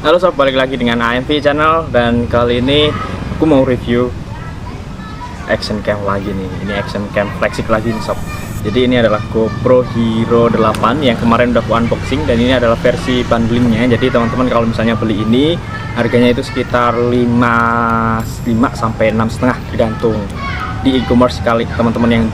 Halo sob, balik lagi dengan AMV Channel. Dan kali ini aku mau review action cam lagi nih. Ini action cam flagship lagi nih sob. Jadi ini adalah GoPro Hero 8 yang kemarin udah aku unboxing. Dan ini adalah versi bundlingnya. Jadi teman-teman kalau misalnya beli ini, harganya itu sekitar 5 sampai 6,5 tergantung di e-commerce kali teman-teman yang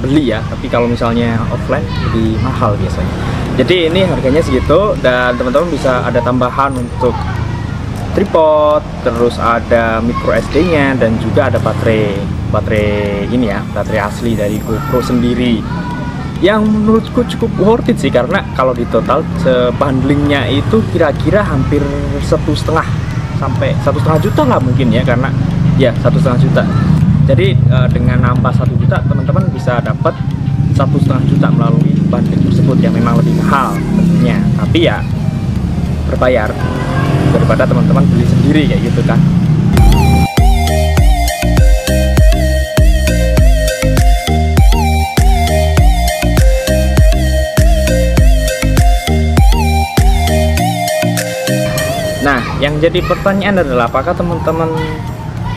beli ya. Tapi kalau misalnya offline lebih mahal biasanya. Jadi ini harganya segitu, dan teman-teman bisa ada tambahan untuk tripod, terus ada micro SD nya, dan juga ada baterai ini ya, baterai asli dari GoPro sendiri, yang menurutku cukup worth it sih. Karena kalau di total bundlingnya itu kira-kira hampir 1,5 sampai 1,5 juta lah mungkin ya, karena ya 1,5 juta. Jadi dengan nambah 1 juta teman-teman bisa dapat 1,5 juta melalui bundling tersebut yang memang lebih mahal tentunya, tapi ya berbayar daripada teman-teman beli sendiri kayak gitu kan. Nah, yang jadi pertanyaan adalah apakah teman-teman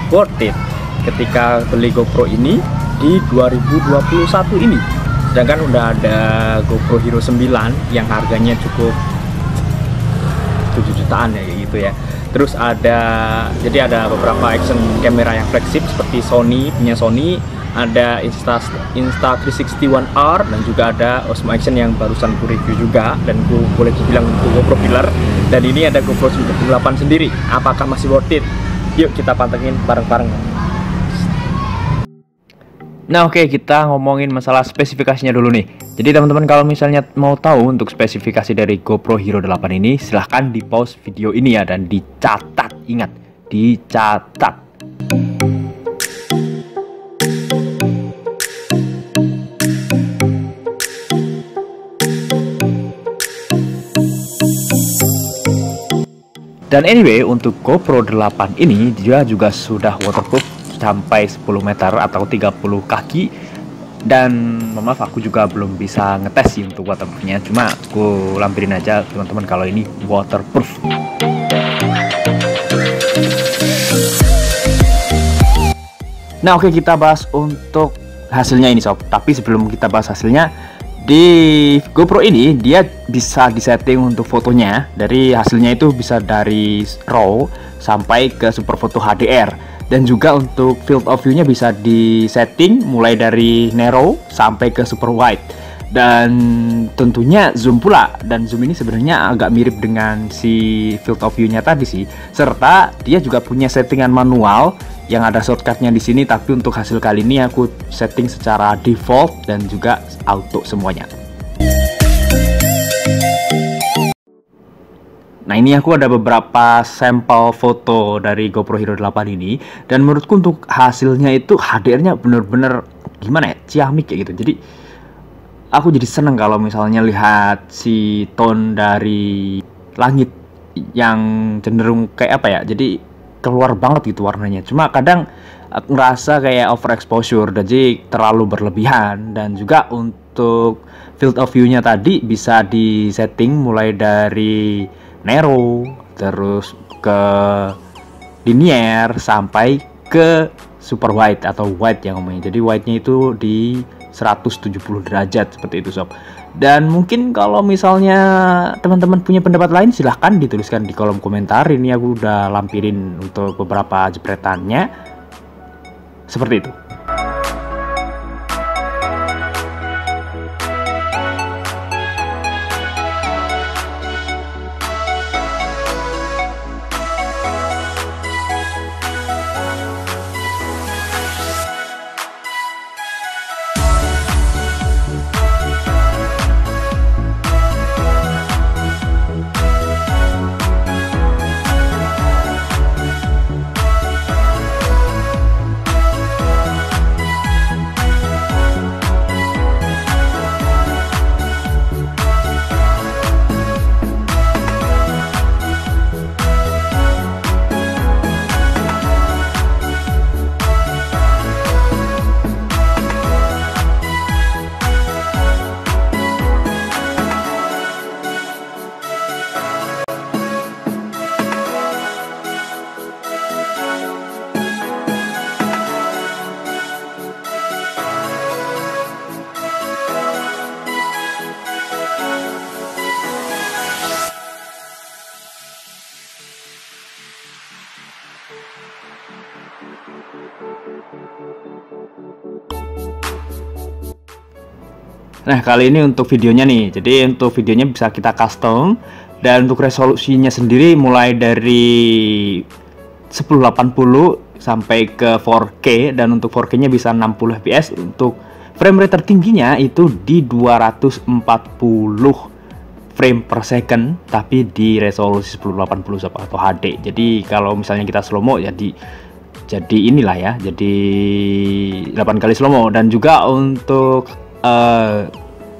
worth it ketika beli GoPro ini di 2021 ini. Sedangkan udah ada GoPro Hero 9 yang harganya cukup 7 jutaan ya kayak gitu ya. Terus jadi ada beberapa action kamera yang flagship seperti punya Sony, ada Insta360 One R, dan juga ada Osmo Action yang barusan ku review juga, dan ku boleh dibilang GoPro killer. Dan ini ada GoPro 8 sendiri. Apakah masih worth it? Yuk kita pantengin bareng-bareng. Nah oke, kita ngomongin masalah spesifikasinya dulu nih. Jadi teman-teman kalau misalnya mau tahu untuk spesifikasi dari GoPro Hero 8 ini, silahkan di pause video ini ya, dan dicatat. Ingat, dicatat. Dan anyway, untuk GoPro 8 ini dia juga sudah waterproof sampai 10 meter atau 30 kaki. Dan maaf, aku juga belum bisa ngetes sih untuk waterproofnya, cuma aku lampirin aja teman-teman kalau ini waterproof. Nah oke, kita bahas untuk hasilnya ini sob. Tapi sebelum kita bahas hasilnya, di GoPro ini dia bisa disetting untuk fotonya. Dari hasilnya itu bisa dari RAW sampai ke super foto HDR. Dan juga untuk field of view-nya bisa disetting mulai dari narrow sampai ke super wide. Dan tentunya zoom pula. Dan zoom ini sebenarnya agak mirip dengan si field of view-nya tadi sih. Serta dia juga punya settingan manual yang ada shortcut-nya di sini. Tapi untuk hasil kali ini aku setting secara default dan juga auto semuanya. Nah ini aku ada beberapa sampel foto dari GoPro Hero 8 ini, dan menurutku untuk hasilnya itu HDR-nya bener-bener gimana ya, ciamik kayak gitu. Jadi aku jadi seneng kalau misalnya lihat si tone dari langit yang cenderung kayak apa ya, jadi keluar banget gitu warnanya. Cuma kadang aku ngerasa kayak overexposure, jadi terlalu berlebihan. Dan juga untuk field of view-nya tadi bisa disetting mulai dari narrow, terus ke linear sampai ke super wide atau wide yang ngomongnya. Jadi wide-nya itu di 170 derajat seperti itu sob. Dan mungkin kalau misalnya teman-teman punya pendapat lain, silahkan dituliskan di kolom komentar. Ini aku udah lampirin untuk beberapa jepretannya seperti itu. Nah, kali ini untuk videonya nih. Jadi untuk videonya bisa kita custom, dan untuk resolusinya sendiri mulai dari 1080 sampai ke 4K, dan untuk 4K-nya bisa 60 fps. Untuk frame rate tertingginya itu di 240 frame per second, tapi di resolusi 1080 atau HD. Jadi kalau misalnya kita slow mo jadi inilah ya, jadi 8 kali slow mo. Dan juga untuk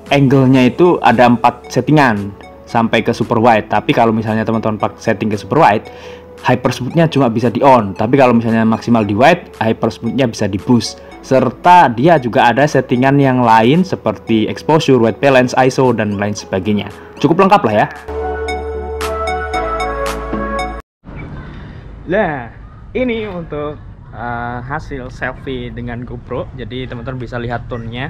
angle-nya itu ada 4 settingan sampai ke super wide. Tapi kalau misalnya teman-teman pakai setting ke super wide, hypersmooth-nya cuma bisa di on. Tapi kalau misalnya maksimal di wide, hypersmooth-nya bisa di boost. Serta dia juga ada settingan yang lain seperti exposure, white balance, ISO, dan lain sebagainya. Cukup lengkap lah ya. Nah, ini untuk hasil selfie dengan GoPro. Jadi teman-teman bisa lihat tone-nya,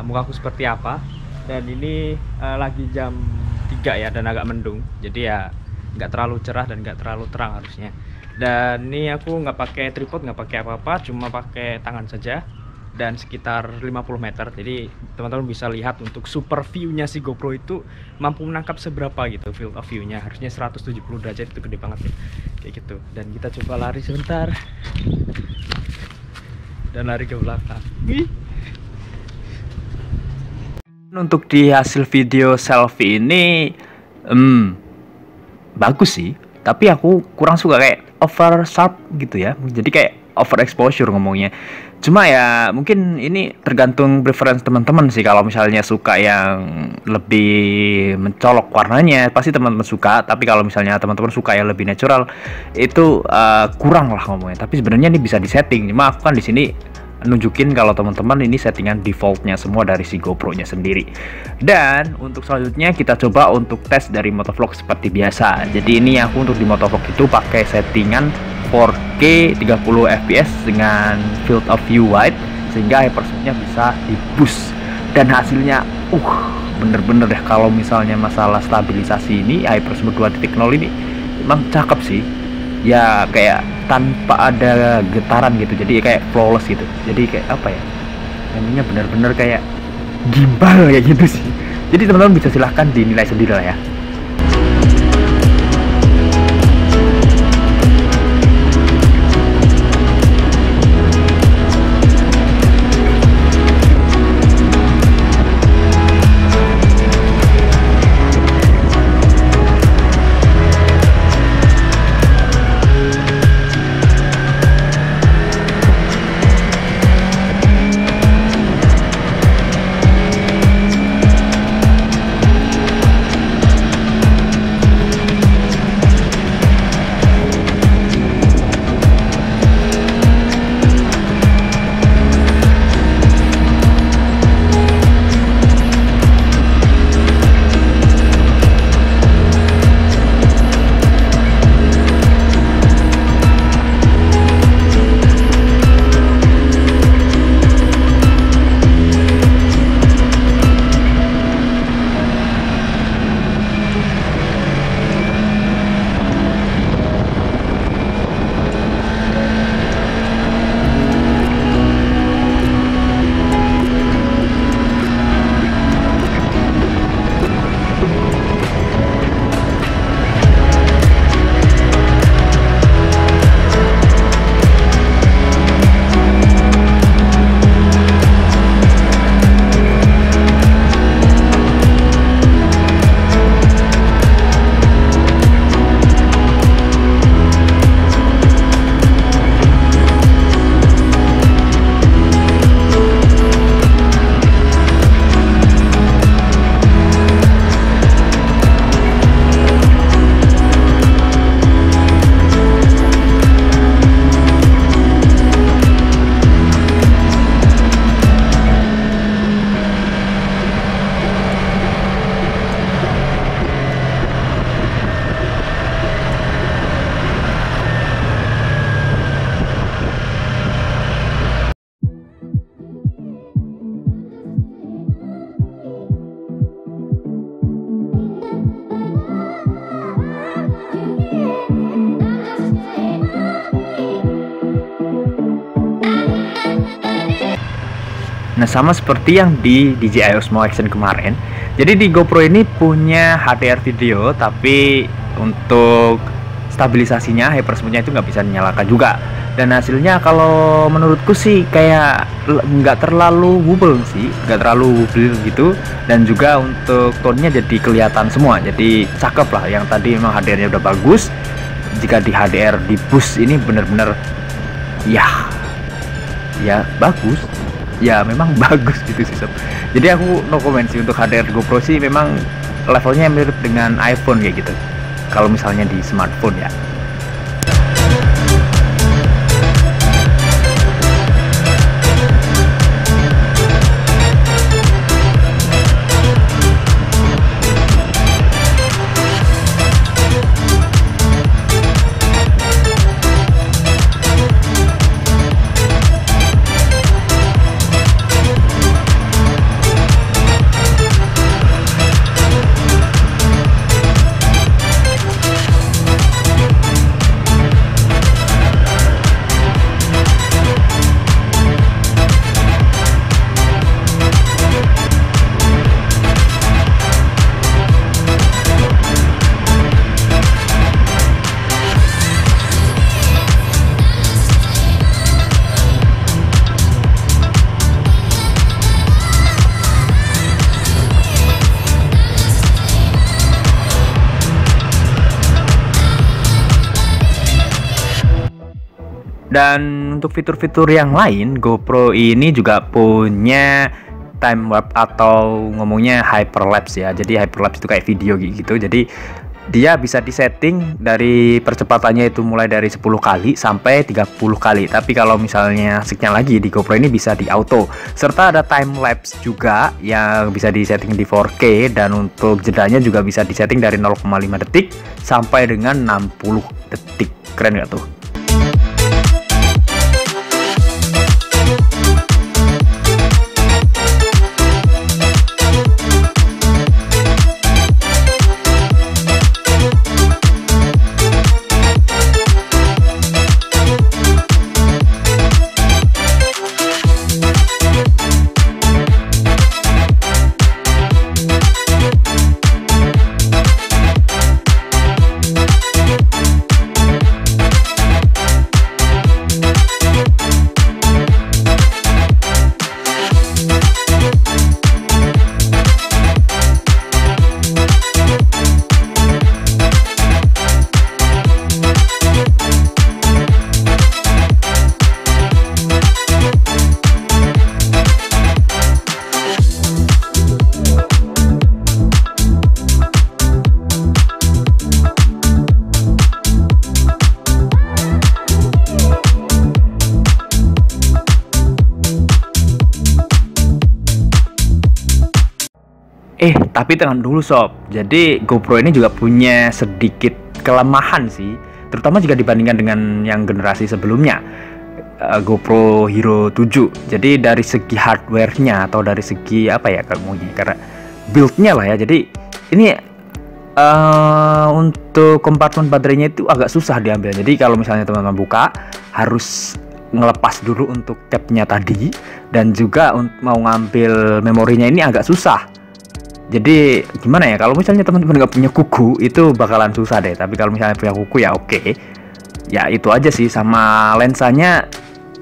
mukaku seperti apa. Dan ini lagi jam 3 ya, dan agak mendung. Jadi ya nggak terlalu cerah dan nggak terlalu terang harusnya. Dan ini aku nggak pakai tripod, nggak pakai apa-apa, cuma pakai tangan saja, dan sekitar 50 meter. Jadi teman-teman bisa lihat untuk super view-nya si GoPro itu mampu menangkap seberapa gitu field of view-nya. Harusnya 170 derajat, itu gede banget ya, kayak gitu. Dan kita coba lari sebentar dan lari ke belakang. Untuk di hasil video selfie ini bagus sih, tapi aku kurang suka kayak over sharp gitu ya, jadi kayak over exposure ngomongnya. Cuma ya mungkin ini tergantung preference teman-teman sih. Kalau misalnya suka yang lebih mencolok warnanya, pasti teman-teman suka. Tapi kalau misalnya teman-teman suka yang lebih natural, itu kurang lah ngomongnya. Tapi sebenarnya ini bisa disetting. Cuma aku kan di sini nunjukin kalau teman-teman ini settingan defaultnya semua dari si GoPro-nya sendiri. Dan untuk selanjutnya kita coba untuk tes dari motovlog seperti biasa. Jadi ini aku untuk di motovlog itu pakai settingan 4K 30 fps dengan field of view wide, sehingga hypersmooth-nya bisa di boost. Dan hasilnya bener-bener deh, kalau misalnya masalah stabilisasi ini hypersmooth 2.0 ini emang cakep sih ya, kayak tanpa ada getaran gitu, jadi kayak flawless gitu. Jadi kayak apa ya, namanya bener-bener kayak gimbal kayak gitu sih. Jadi teman-teman bisa silahkan dinilai sendiri lah ya. Nah, sama seperti yang di DJI Osmo Action kemarin. Jadi di GoPro ini punya HDR video, tapi untuk stabilisasinya, hypersmoothnya itu nggak bisa dinyalakan juga. Dan hasilnya kalau menurutku sih kayak nggak terlalu wobble sih, nggak terlalu wobble gitu. Dan juga untuk tone-nya jadi kelihatan semua, jadi cakep lah. Yang tadi memang HDR-nya udah bagus. Jika di HDR di boost ini bener-bener ya bagus. Ya memang bagus gitu sih sob. Jadi aku no comment sih untuk HDR GoPro sih, memang levelnya mirip dengan iPhone kayak gitu kalau misalnya di smartphone ya. Dan untuk fitur-fitur yang lain, GoPro ini juga punya time warp atau ngomongnya hyperlapse ya. Jadi hyperlapse itu kayak video gitu. Jadi dia bisa disetting dari percepatannya itu mulai dari 10 kali sampai 30 kali. Tapi kalau misalnya asiknya lagi di GoPro ini bisa di auto. Serta ada time lapse juga yang bisa disetting di 4K, dan untuk jedanya juga bisa disetting dari 0,5 detik sampai dengan 60 detik. Keren gak tuh? Tapi tenang dulu sob, jadi GoPro ini juga punya sedikit kelemahan sih, terutama jika dibandingkan dengan yang generasi sebelumnya, GoPro Hero 7. Jadi dari segi hardware-nya atau dari segi apa ya kamunya, karena build-nya lah ya. Jadi ini untuk kompartemen baterainya itu agak susah diambil. Jadi kalau misalnya teman-teman buka, harus ngelepas dulu untuk cap-nya tadi, dan juga mau ngambil memorinya ini agak susah. Jadi gimana ya, kalau misalnya teman-teman nggak punya kuku itu bakalan susah deh. Tapi kalau misalnya punya kuku ya oke. Ya itu aja sih. Sama lensanya,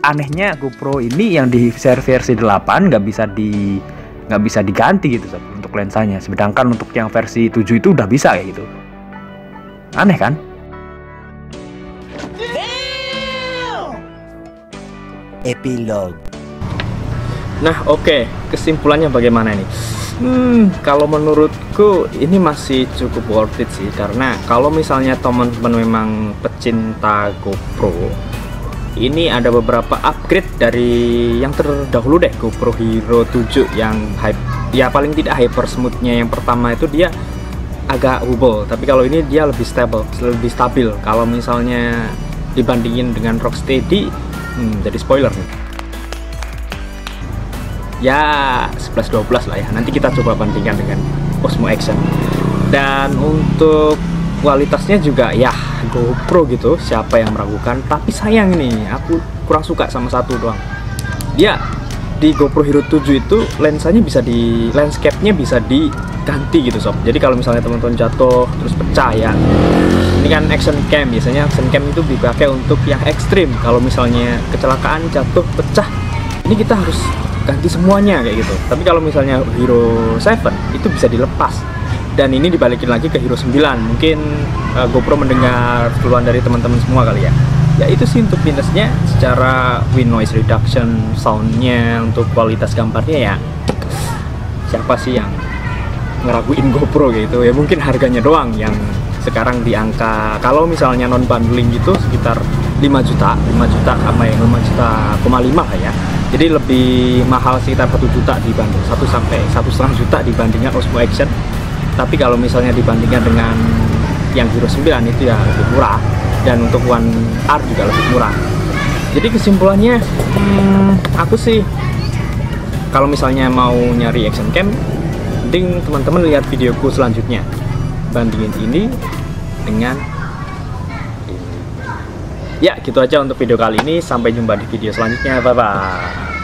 anehnya GoPro ini yang di versi 8 nggak bisa diganti gitu sob, untuk lensanya. Sedangkan untuk yang versi 7 itu udah bisa kayak gitu. Aneh kan? Epilog. Nah oke, kesimpulannya bagaimana nih? Kalau menurutku ini masih cukup worth it sih, karena kalau misalnya teman-teman memang pecinta GoPro, ini ada beberapa upgrade dari yang terdahulu deh, GoPro Hero 7 yang paling tidak hyper smoothnya. Yang pertama itu dia agak wobble, tapi kalau ini dia lebih stabil. Kalau misalnya dibandingin dengan Rocksteady, jadi spoiler nih. Ya 11-12 lah ya, nanti kita coba bandingkan dengan Osmo Action. Dan untuk kualitasnya juga ya GoPro gitu, siapa yang meragukan. Tapi sayang nih, aku kurang suka sama satu doang. Dia di GoPro Hero 7 itu lensanya bisa landscape-nya bisa diganti gitu sob. Jadi kalau misalnya teman-teman jatuh terus pecah ya, ini kan action cam, biasanya action cam itu dipakai untuk yang ekstrim. Kalau misalnya kecelakaan, jatuh, pecah, ini kita harus ganti semuanya kayak gitu. Tapi kalau misalnya Hero 7 itu bisa dilepas. Dan ini dibalikin lagi ke Hero 9. Mungkin GoPro mendengar keluhan dari teman-teman semua kali ya. Ya itu sih untuk minusnya. Secara wind noise reduction, soundnya, untuk kualitas gambarnya ya, siapa sih yang ngeraguin GoPro gitu ya. Mungkin harganya doang yang sekarang di angka, kalau misalnya non bundling gitu sekitar 5 juta sama yang 5,5 juta lah ya. Jadi lebih mahal sekitar 1 juta dibanding 1 sampai 1,5 juta dibandingkan Osmo Action. Tapi kalau misalnya dibandingkan dengan yang Hero 9 itu ya lebih murah, dan untuk One R juga lebih murah. Jadi kesimpulannya, aku sih kalau misalnya mau nyari action cam, mending teman-teman lihat videoku selanjutnya, bandingin ini dengan ini. Ya gitu aja untuk video kali ini, sampai jumpa di video selanjutnya, bye bye.